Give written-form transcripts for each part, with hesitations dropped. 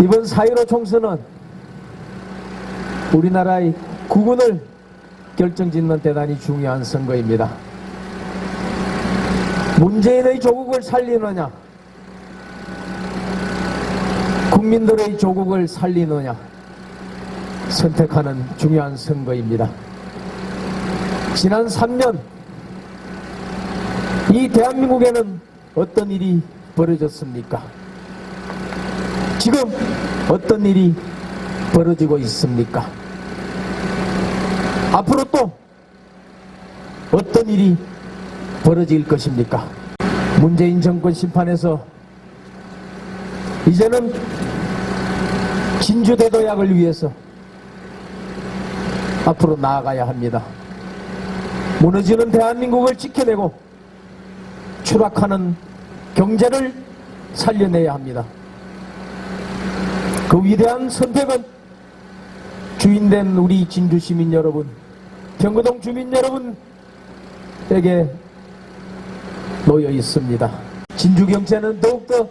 이번 4.15 총선은 우리나라의 국운을 결정짓는 대단히 중요한 선거입니다. 문재인의 조국을 살리느냐, 국민들의 조국을 살리느냐 선택하는 중요한 선거입니다. 지난 3년 이 대한민국에는 어떤 일이 벌어졌습니까? 지금 어떤 일이 벌어지고 있습니까? 앞으로 또 어떤 일이 벌어질 것입니까? 문재인 정권 심판에서 이제는 진주대도약을 위해서 앞으로 나아가야 합니다. 무너지는 대한민국을 지켜내고 추락하는 경제를 살려내야 합니다. 그 위대한 선택은 주인된 우리 진주 시민 여러분, 경기동 주민 여러분에게 놓여 있습니다. 진주 경제는 더욱더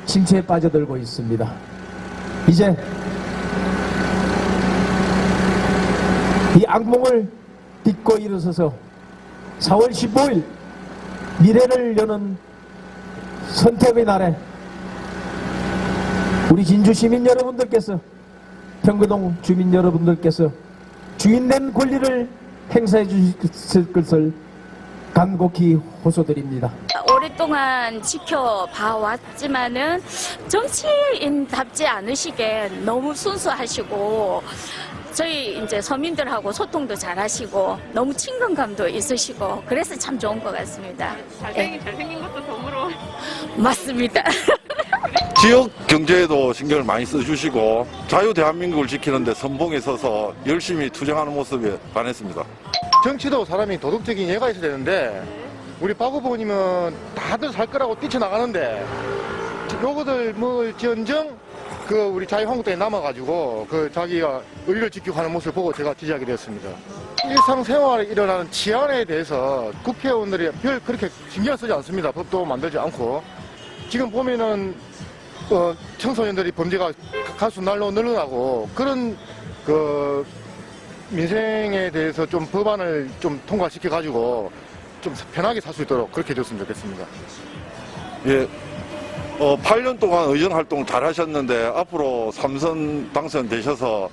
침체에 빠져들고 있습니다. 이제 이 악몽을 딛고 일어서서 4월 15일 미래를 여는 선택의 날에 우리 진주 시민 여러분들께서, 경기동 주민 여러분들께서 주인된 권리를 행사해 주실 것을 간곡히 호소드립니다. 오랫동안 지켜봐왔지만은 정치인답지 않으시게 너무 순수하시고 저희 이제 서민들하고 소통도 잘하시고 너무 친근감도 있으시고 그래서 참 좋은 것 같습니다. 잘생긴 것도 덤으로. 맞습니다. 지역 경제에도 신경을 많이 써주시고 자유 대한민국을 지키는데 선봉에 서서 열심히 투쟁하는 모습에 반했습니다. 정치도 사람이 도덕적인 예가 있어야 되는데 우리 박 후보님은 다들 살 거라고 뛰쳐나가는데 요거들 뭘지언정 그 우리 자유한국당에 남아가지고 그 자기가 의리를 지키고 하는 모습을 보고 제가 지지하게 되었습니다. 일상생활에 일어나는 치안에 대해서 국회의원들이 별 그렇게 신경 쓰지 않습니다. 법도 만들지 않고 지금 보면은 청소년들이 범죄가 가수 날로 늘어나고 그런 그 민생에 대해서 좀 법안을 좀 통과시켜 가지고 좀 편하게 살 수 있도록 그렇게 해줬으면 좋겠습니다. 예, 8년 동안 의정 활동 잘 하셨는데 앞으로 3선 당선되셔서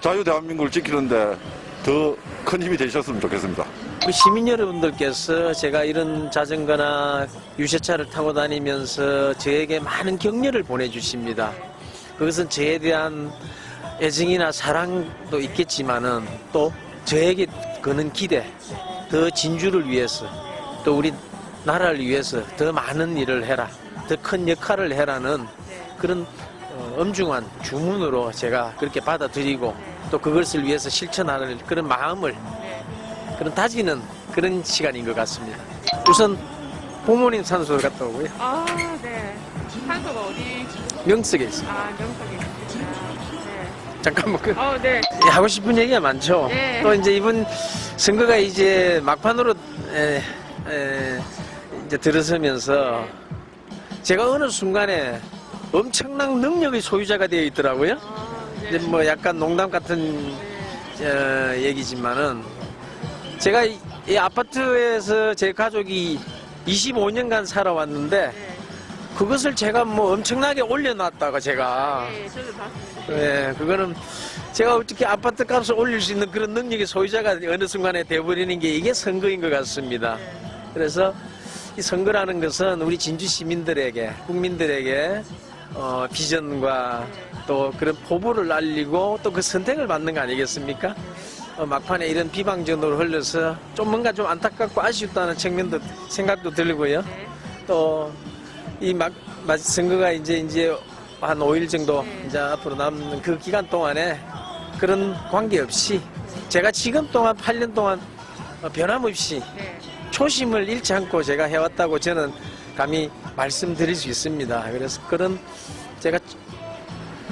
자유 대한민국을 지키는데 더 큰 힘이 되셨으면 좋겠습니다. 우리 시민 여러분들께서 제가 이런 자전거나 유세차를 타고 다니면서 저에게 많은 격려를 보내주십니다. 그것은 저에 대한 애정이나 사랑도 있겠지만은 또 저에게 거는 기대, 더 진주를 위해서 또 우리 나라를 위해서 더 많은 일을 해라, 더 큰 역할을 해라는 그런 엄중한 주문으로 제가 그렇게 받아들이고 또 그것을 위해서 실천하는 그런 마음을 그런 다지는 그런 시간인 것 같습니다. 우선 부모님 산소 갔다 오고요. 아, 네. 산소가 어디? 명석에 있습니다. 아, 명석에 있습니다. 네. 잠깐만 네. 하고 싶은 얘기가 많죠. 네. 또 이제 이번 선거가 이제 막판으로 이제 들어서면서 제가 어느 순간에 엄청난 능력의 소유자가 되어 있더라고요. 이제 뭐 약간 농담 같은 얘기지만은 제가 이 아파트에서 제 가족이 25년간 살아왔는데 그것을 제가 뭐 엄청나게 올려놨다가 제가 네, 저도 봤습니다. 네, 그거는 제가 어떻게 아파트 값을 올릴 수 있는 그런 능력의 소유자가 어느 순간에 돼버리는 게 이게 선거인 것 같습니다. 그래서 이 선거라는 것은 우리 진주 시민들에게, 국민들에게 비전과 또 그런 포부를 알리고 또 그 선택을 받는 거 아니겠습니까? 막판에 이런 비방전으로 흘러서 좀 뭔가 좀 안타깝고 아쉽다는 측면도 생각도 들고요. 네. 또 이 선거가 이제 한 5일 정도 이제 앞으로 남는 그 기간 동안에 그런 관계없이 제가 지금 동안 8년 동안 변함없이 네. 초심을 잃지 않고 제가 해왔다고 저는 감히 말씀드릴 수 있습니다. 그래서 그런 제가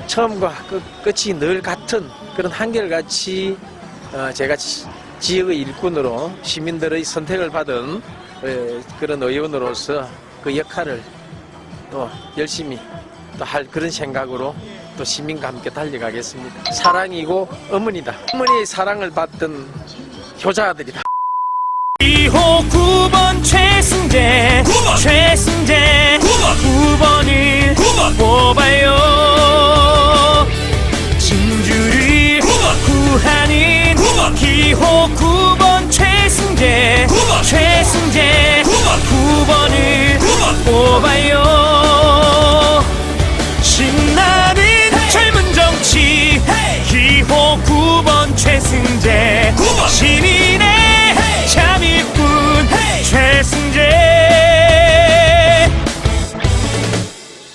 처음과 끝이 늘 같은 그런 한결같이 제가 지역의 일꾼으로 시민들의 선택을 받은 그런 의원으로서 그 역할을 또 열심히 또 할 그런 생각으로 또 시민과 함께 달려가겠습니다. 사랑이고 어머니다. 어머니의 사랑을 받던 효자들이다. 2호 9번 최승재 9번을 뽑아요. 진주를 구하는 기호 9번 최승재 9번을 뽑아요. 신나는 젊은 정치 기호 9번 최승재 시민의 잠일꾼 최승재.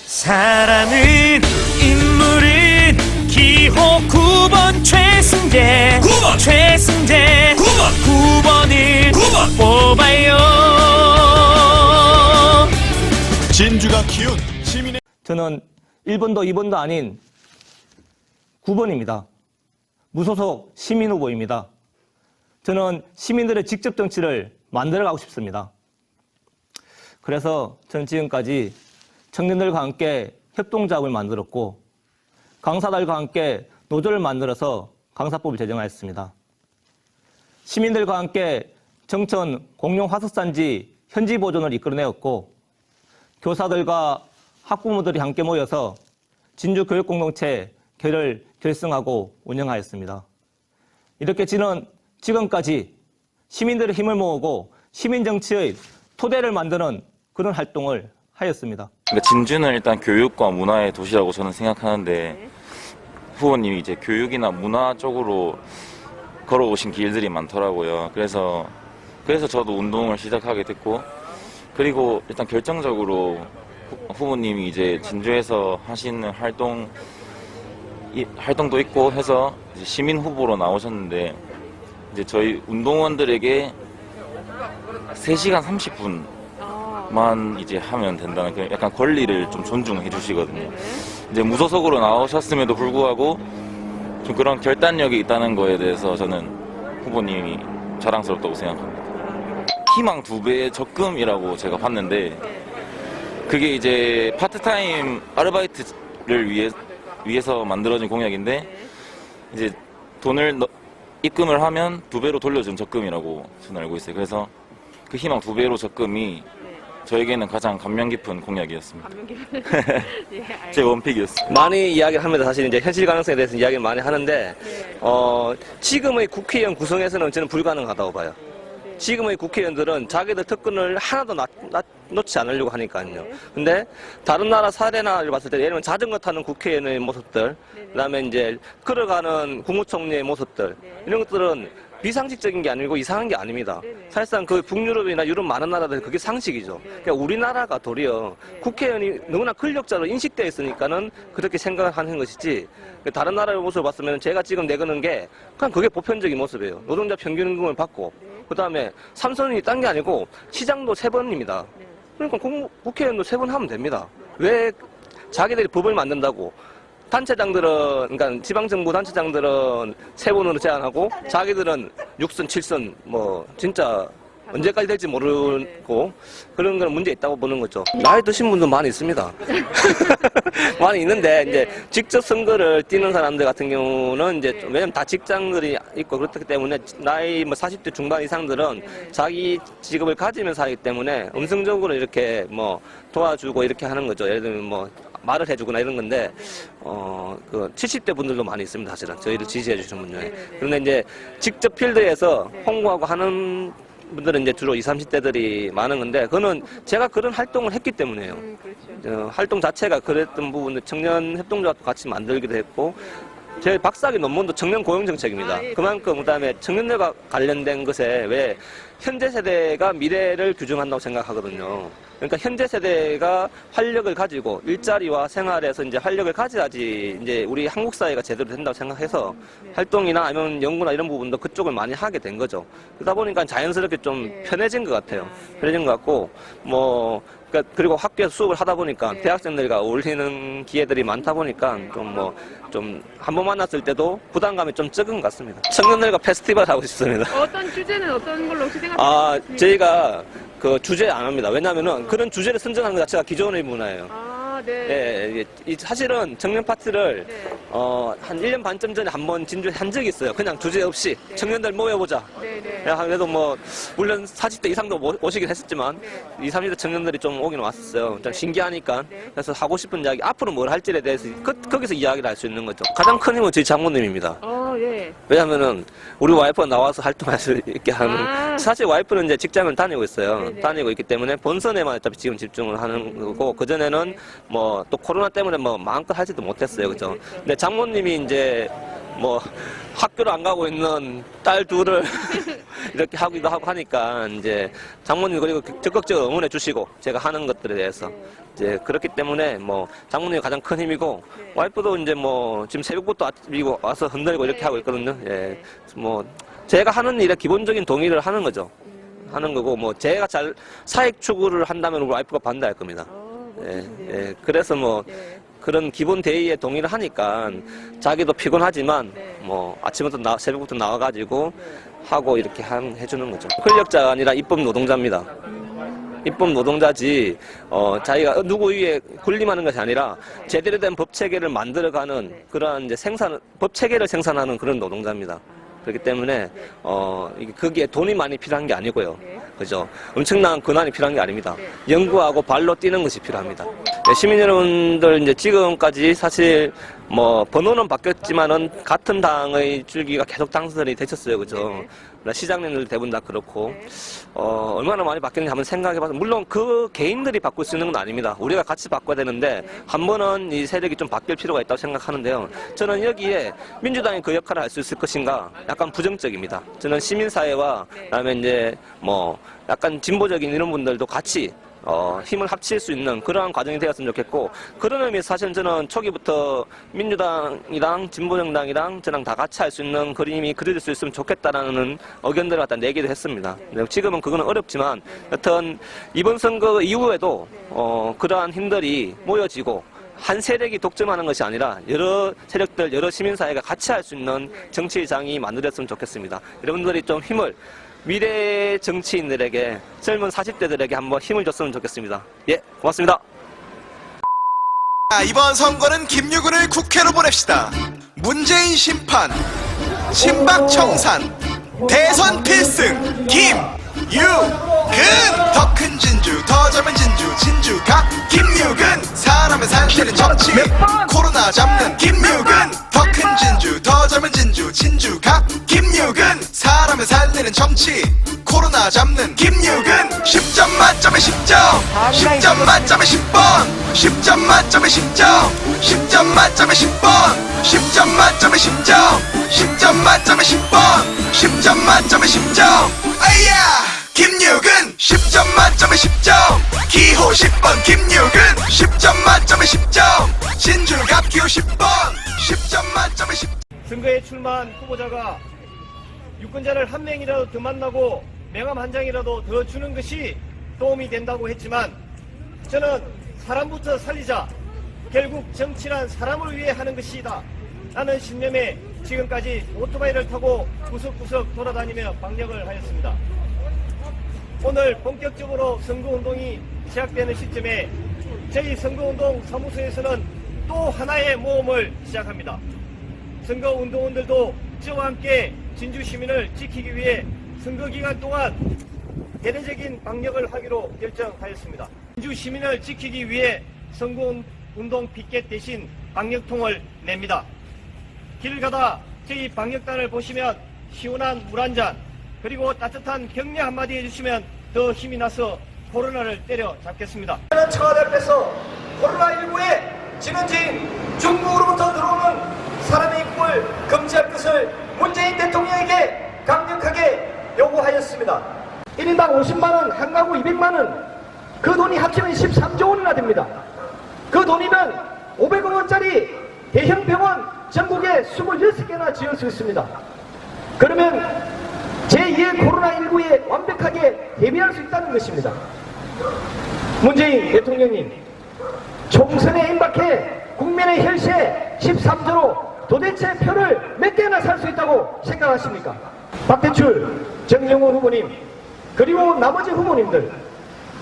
사랑은 인물은 기호 9번 최승재 9번을 뽑아요. 진주가 키운 시민의 저는 1번도 2번도 아닌 9번입니다. 무소속 시민 후보입니다. 저는 시민들의 직접 정치를 만들어가고 싶습니다. 그래서 저는 지금까지 청년들과 함께 협동조합을 만들었고 강사들과 함께 노조를 만들어서 강사법을 제정하였습니다. 시민들과 함께 정천 공룡 화석산지 현지 보존을 이끌어내었고 교사들과 학부모들이 함께 모여서 진주 교육공동체 결을 결성하고 운영하였습니다. 이렇게 저는 지금까지 시민들의 힘을 모으고 시민정치의 토대를 만드는 그런 활동을 하였습니다. 그러니까 진주는 일단 교육과 문화의 도시라고 저는 생각하는데 후보님이 이제 교육이나 문화 쪽으로 걸어오신 길들이 많더라고요. 그래서 저도 운동을 시작하게 됐고 그리고 일단 결정적으로 후보님이 이제 진주에서 하시는 활동도 있고 해서 이제 시민 후보로 나오셨는데 이제 저희 운동원들에게 3시간 30분만 이제 하면 된다는 그 약간 권리를 좀 존중해 주시거든요. 이제 무소속으로 나오셨음에도 불구하고 좀 그런 결단력이 있다는 거에 대해서 저는 후보님이 자랑스럽다고 생각합니다. 희망 2배의 적금이라고 제가 봤는데 그게 이제 파트타임 아르바이트를 위해서 만들어진 공약인데 이제 돈을 입금을 하면 2배로 돌려준 적금이라고 저는 알고 있어요. 그래서 그 희망 2배로 적금이 저에게는 가장 감명 깊은 공약이었습니다. 제 원픽이었어요. 많이 이야기를 합니다. 사실 이제 현실 가능성에 대해서 이야기를 많이 하는데, 지금의 국회의원 구성에서는 저는 불가능하다고 봐요. 지금의 국회의원들은 자기들 특권을 하나도 놓지 않으려고 하니까요. 근데 다른 나라 사례나를 봤을 때 예를 들면 자전거 타는 국회의원의 모습들, 그다음에 이제 걸어가는 국무총리의 모습들 이런 것들은 비상식적인 게 아니고 이상한 게 아닙니다. 사실상 그 북유럽이나 유럽 많은 나라들 그게 상식이죠. 그러니까 우리나라가 도리어 국회의원이 너무나 권력자로 인식되어 있으니까는 그렇게 생각하는 것이지 다른 나라의 모습을 봤으면 제가 지금 내거는 게 그냥 그게 보편적인 모습이에요. 노동자 평균임금을 받고 그 다음에 삼선이 딴 게 아니고 시장도 3번입니다. 그러니까 국회의원도 3번 하면 됩니다. 왜 자기들이 법을 만든다고 단체장들은, 그러니까 지방정부 단체장들은 3번으로 제한하고 자기들은 6선, 7선, 뭐, 진짜 언제까지 될지 모르고 그런 건 문제 있다고 보는 거죠. 나이 드신 분도 많이 있습니다. 많이 있는데 이제 직접 선거를 뛰는 사람들 같은 경우는 이제 왜냐면 다 직장들이 있고 그렇기 때문에 나이 뭐 40대 중반 이상들은 자기 직업을 가지면서 하기 때문에 음성적으로 이렇게 뭐 도와주고 이렇게 하는 거죠. 예를 들면 뭐 말을 해주거나 이런 건데, 그 70대 분들도 많이 있습니다, 사실은. 저희를 지지해 주시는 분 중에. 그런데 이제 직접 필드에서 홍보하고 하는 분들은 이제 주로 20, 30대들이 많은 건데, 그거는 제가 그런 활동을 했기 때문에요. 활동 자체가 그랬던 부분을 청년 협동조합도 같이 만들기도 했고, 제 박사학위 논문도 청년 고용 정책입니다. 그만큼 그다음에 청년들과 관련된 것에 왜 현재 세대가 미래를 규정한다고 생각하거든요. 그러니까 현재 세대가 활력을 가지고 일자리와 생활에서 이제 활력을 가져야지 이제 우리 한국 사회가 제대로 된다고 생각해서 활동이나 아니면 연구나 이런 부분도 그쪽을 많이 하게 된 거죠. 그러다 보니까 자연스럽게 좀 편해진 것 같아요. 편해진 것 같고 뭐 그러니까 그리고 학교에서 수업을 하다 보니까 대학생들과 어울리는 기회들이 많다 보니까 좀 한 번 만났을 때도 부담감이 좀 적은 것 같습니다. 청년들과 페스티벌 하고 싶습니다. 어떤 주제는 어떤 걸로 혹시 생각하시나요? 저희가 그 주제 안 합니다. 왜냐하면은 그런 주제를 선정하는 것 자체가 기존의 문화예요. 네, 사실은 청년 파티를 한 1년 반쯤 전에 한번 진주한 적이 있어요. 그냥 주제 없이 청년들 모여보자. 그래도 뭐 물론 40대 이상도 오시긴 했었지만 20, 30대 청년들이 좀 오긴 왔었어요. 좀 신기하니까. 그래서 하고 싶은 이야기, 앞으로 뭘 할지에 대해서 거기서 이야기를 할 수 있는 거죠. 가장 큰 힘은 저희 장모님입니다. 왜냐하면은 우리 와이프가 나와서 활동할 수 있게 하는. 사실 와이프는 이제 직장을 다니고 있어요. 다니고 있기 때문에 본선에만 어차피 지금 집중을 하는 거고, 그전에는 뭐 또 코로나 때문에 뭐 마음껏 하지도 못했어요. 그죠? 근데 장모님이 이제 뭐 학교를 안 가고 있는 딸 둘을 이렇게 하기도 하고 하니까 이제 장모님 그리고 적극적으로 응원해 주시고 제가 하는 것들에 대해서 이제 그렇기 때문에 뭐 장모님이 가장 큰 힘이고, 와이프도 이제 뭐 지금 새벽부터 아침이고 와서 흔들고 이렇게 하고 있거든요. 예. 뭐 제가 하는 일에 기본적인 동의를 하는 거죠. 하는 거고, 뭐 제가 잘 사익 추구를 한다면 우리 와이프가 반대할 겁니다. 예. 그래서 뭐 그런 기본 대의에 동의를 하니까 자기도 피곤하지만 뭐 아침부터 새벽부터 나와가지고 하고 이렇게 해주는 거죠. 권력자가 아니라 입법 노동자입니다. 입법 노동자지 자기가 누구 위에 군림하는 것이 아니라 제대로 된 법 체계를 만들어가는 그러한 이제 법 체계를 생산하는 그런 노동자입니다. 그렇기 때문에 거기에 돈이 많이 필요한 게 아니고요. 그죠? 엄청난 권한이 필요한 게 아닙니다. 연구하고 발로 뛰는 것이 필요합니다. 시민 여러분들 이제 지금까지 사실 뭐 번호는 바뀌었지만은 같은 당의 줄기가 계속 당선이 되셨어요. 그죠? 시장님들 대부분 다 그렇고 얼마나 많이 바뀌는지 한번 생각해봐서, 물론 그 개인들이 바꿀 수 있는 건 아닙니다. 우리가 같이 바꿔야 되는데 한 번은 이 세력이 좀 바뀔 필요가 있다고 생각하는데요. 저는 여기에 민주당이 그 역할을 할 수 있을 것인가 약간 부정적입니다. 저는 시민사회와 그다음에 이제 뭐 약간 진보적인 이런 분들도 같이 힘을 합칠 수 있는 그러한 과정이 되었으면 좋겠고, 그런 의미에서 사실 저는 초기부터 민주당이랑 진보정당이랑 저랑 다 같이 할 수 있는 그림이 그려질 수 있으면 좋겠다라는 의견들을 갖다 내기도 했습니다. 지금은 그거는 어렵지만 여튼 이번 선거 이후에도 그러한 힘들이 모여지고 한 세력이 독점하는 것이 아니라 여러 세력들, 여러 시민사회가 같이 할 수 있는 정치장이 만들어졌으면 좋겠습니다. 여러분들이 좀 힘을, 미래 정치인들에게, 젊은 40대들에게 한번 힘을 줬으면 좋겠습니다. 예, 고맙습니다. 이번 선거는 김유근을 국회로 보냅시다. 문재인 심판, 친박 청산, 대선 필승 김유근. 더 큰 진주, 더 젊은 진주, 진주가 김유근. 사람을 살리는 정치, 코로나 잡는 김유근. 더 큰 진주, 더 젊은 진주, 진주가 김유근. 사람을 살리는 정치, 코로나 잡는 김유근. 10점 만점에 10점, 10점 만점에 10번, 10점 만점에 10점, 10점 만점에 10번, 10점 만점에 10점, 10점 만점에 10번, 10점 만점에 10점. 아야! 김유근 10점 만점에 10점, 기호 10번 김유근 10점 만점에 10점, 진주갑 기호 10번 10점 만점에 10점. 선거에 출마한 후보자가 유권자를 한 명이라도 더 만나고 명함 한 장이라도 더 주는 것이 도움이 된다고 했지만, 저는 사람부터 살리자, 결국 정치란 사람을 위해 하는 것이다 라는 신념에 지금까지 오토바이를 타고 구석구석 돌아다니며 방역을 하였습니다. 오늘 본격적으로 선거운동이 시작되는 시점에 저희 선거운동 사무소에서는 또 하나의 모험을 시작합니다. 선거운동원들도 저와 함께 진주 시민을 지키기 위해 선거기간 동안 대대적인 방역을 하기로 결정하였습니다. 진주 시민을 지키기 위해 선거운동 피켓 대신 방역통을 냅니다. 길 가다 저희 방역단을 보시면 시원한 물 한 잔 그리고 따뜻한 격려 한마디 해주시면 더 힘이 나서 코로나를 때려잡겠습니다. 청와대 앞에서 코로나19의 진원지인 중국으로부터 들어오는 사람의 입국을 금지할 것을 문재인 대통령에게 강력하게 요구하였습니다. 1인당 50만원, 한 가구 200만원, 그 돈이 합치면 13조 원이나 됩니다. 그 돈이면 500억 원짜리 대형 병원 전국에 26개나 지을 수 있습니다. 그러면 제2의 코로나19에 완벽하게 대비할 수 있다는 것입니다. 문재인 대통령님, 총선에 임박해 국민의 혈세 13조로 도대체 표를 몇 개나 살 수 있다고 생각하십니까? 박대출, 정영호 후보님, 그리고 나머지 후보님들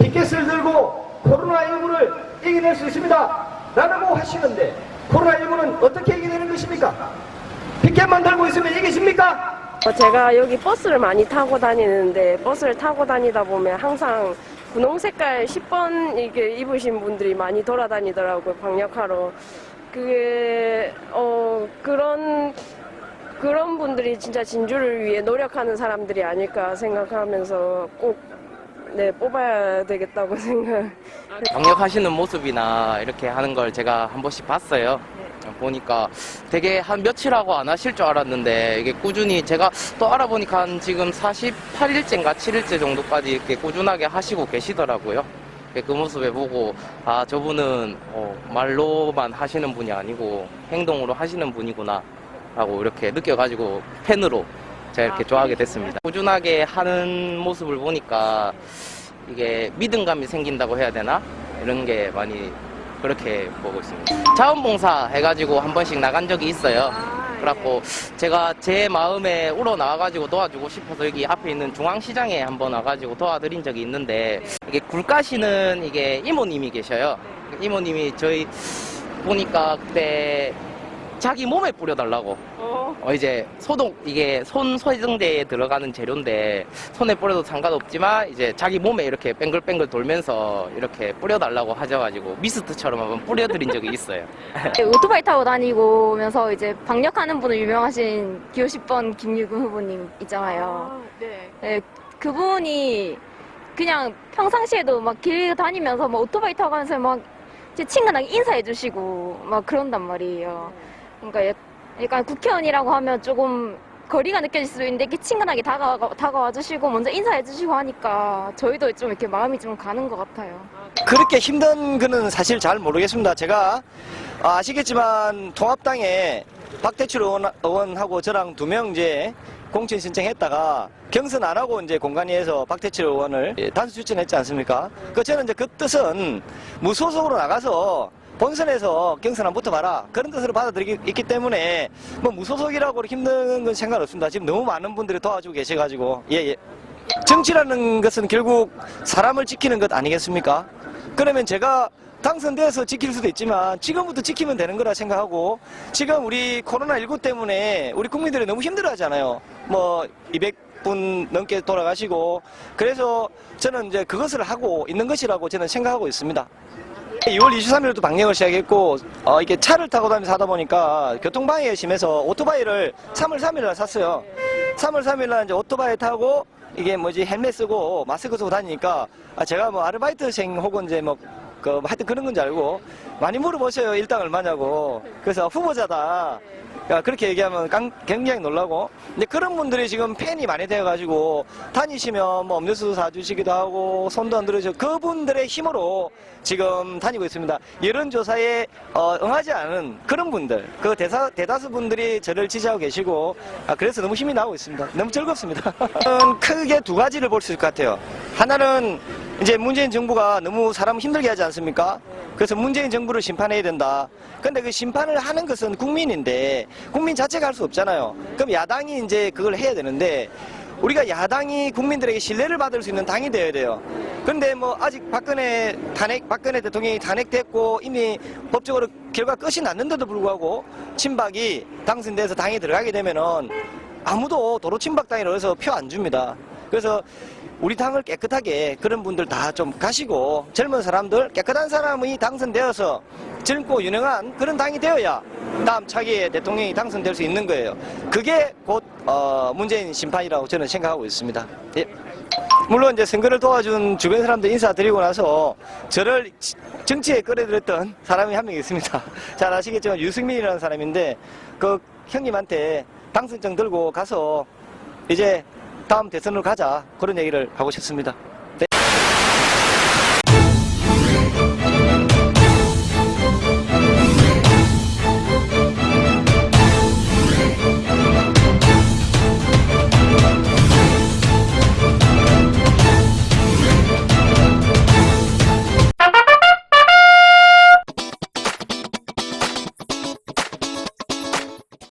피켓을 들고 코로나19를 이겨낼 수 있습니다 라고 하시는데 코로나19는 어떻게 이겨내는 것입니까? 피켓만 들고 있으면 이기십니까? 제가 여기 버스를 많이 타고 다니는데 버스를 타고 다니다 보면 항상 분홍 색깔 10번 이렇게 입으신 분들이 많이 돌아다니더라고요, 방역하러. 그게 그런 분들이 진짜 진주를 위해 노력하는 사람들이 아닐까 생각하면서 꼭 뽑아야 되겠다고 생각. 방역하시는 모습이나 이렇게 하는 걸 제가 한 번씩 봤어요. 보니까 되게 한 며칠하고 안 하실 줄 알았는데 이게 꾸준히 제가 또 알아보니까 한 지금 48일째인가 7일째 정도까지 이렇게 꾸준하게 하시고 계시더라고요. 그 모습에 보고 아, 저분은 말로만 하시는 분이 아니고 행동으로 하시는 분이구나 라고 이렇게 느껴가지고 팬으로 제가 이렇게 좋아하게 됐습니다. 꾸준하게 하는 모습을 보니까 이게 믿음감이 생긴다고 해야 되나? 이런 게 많이 그렇게 보고 있습니다. 자원봉사 해가지고 한 번씩 나간 적이 있어요. 그래갖고 제가 제 마음에 우러 나와가지고 도와주고 싶어서 여기 앞에 있는 중앙시장에 한번 와가지고 도와드린 적이 있는데 이게 굴 까시는 이게 이모님이 계셔요. 이모님이 저희 보니까 그때 자기 몸에 뿌려달라고 이제 소독 이게 손 소정제에 들어가는 재료인데 손에 뿌려도 상관없지만 이제 자기 몸에 이렇게 뱅글뱅글 돌면서 이렇게 뿌려달라고 하셔가지고 미스트처럼 한번 뿌려드린 적이 있어요. 오토바이 타고 다니면서 이제 방역하는 분으로 유명하신 기호 10번 김유근 후보님 있잖아요. 네, 그분이 그냥 평상시에도 막 길 다니면서 막 오토바이 타고 가면서 막 이제 친근하게 인사해 주시고 막 그런단 말이에요. 그러니까 약간 국회의원이라고 하면 조금 거리가 느껴질 수도 있는데 이렇게 친근하게 다가와 주시고 먼저 인사해 주시고 하니까 저희도 좀 이렇게 마음이 좀 가는 것 같아요. 그렇게 힘든 거는 사실 잘 모르겠습니다. 제가 아시겠지만 통합당에 박대출 의원하고 저랑 2명 이제 공천 신청했다가 경선 안 하고 이제 공관위에서 박대출 의원을 단수 추천했지 않습니까? 저는 이제 그 뜻은 무소속으로 나가서 본선에서 경선 한번 붙어봐라 그런 뜻으로 받아들이기 때문에 뭐 무소속이라고 힘든 건 상관없습니다. 지금 너무 많은 분들이 도와주고 계셔가지고 예. 정치라는 것은 결국 사람을 지키는 것 아니겠습니까? 그러면 제가 당선돼서 지킬 수도 있지만 지금부터 지키면 되는 거라 생각하고 지금 우리 코로나19 때문에 우리 국민들이 너무 힘들어하잖아요. 뭐 200분 넘게 돌아가시고 그래서 저는 이제 그것을 하고 있는 것이라고 저는 생각하고 있습니다. 2월 23일부터 방역을 시작했고 이게 차를 타고 다니면서 하다 보니까 교통방해가 심해서 오토바이를 3월 3일날 샀어요. 3월 3일날 이제 오토바이 타고 이게 헬멧 쓰고 마스크 쓰고 다니니까 제가 뭐 아르바이트생 혹은 이제 하여튼 그런 건지 알고 많이 물어보셔요. 일당 얼마냐고. 그래서 후보자다. 그렇게 얘기하면 굉장히 놀라고. 근데 그런 분들이 지금 팬이 많이 되어가지고 다니시면 뭐 음료수 사주시기도 하고 손도 안 들어주고 그분들의 힘으로 지금 다니고 있습니다. 여론조사에 응하지 않은 그런 분들, 그 대다수 분들이 저를 지지하고 계시고 그래서 너무 힘이 나고 있습니다. 너무 즐겁습니다. 크게 2가지를 볼 수 있을 것 같아요. 하나는 이제 문재인 정부가 너무 사람 힘들게 하지 않습니까? 그래서 문재인 정부를 심판해야 된다. 근데 그 심판을 하는 것은 국민인데 국민 자체가 할 수 없잖아요. 그럼 야당이 이제 그걸 해야 되는데 우리가 야당이 국민들에게 신뢰를 받을 수 있는 당이 되어야 돼요. 그런데 뭐 아직 박근혜 대통령이 탄핵됐고 이미 법적으로 결과 끝이 났는데도 불구하고 친박이 당선돼서 당에 들어가게 되면은 아무도 도로 친박당이라고 해서 표 안 줍니다. 그래서 우리 당을 깨끗하게 그런 분들 다 좀 가시고 젊은 사람들 깨끗한 사람이 당선되어서 젊고 유능한 그런 당이 되어야 다음 차기에 대통령이 당선될 수 있는 거예요. 그게 곧 문재인 심판이라고 저는 생각하고 있습니다. 예. 물론 이제 선거를 도와준 주변 사람들 인사드리고 나서 저를 정치에 끌어들였던 사람이 한 명 있습니다. 잘 아시겠지만 유승민이라는 사람인데 그 형님한테 당선증 들고 가서 이제 다음 대선으로 가자 그런 얘기를 하고 싶습니다.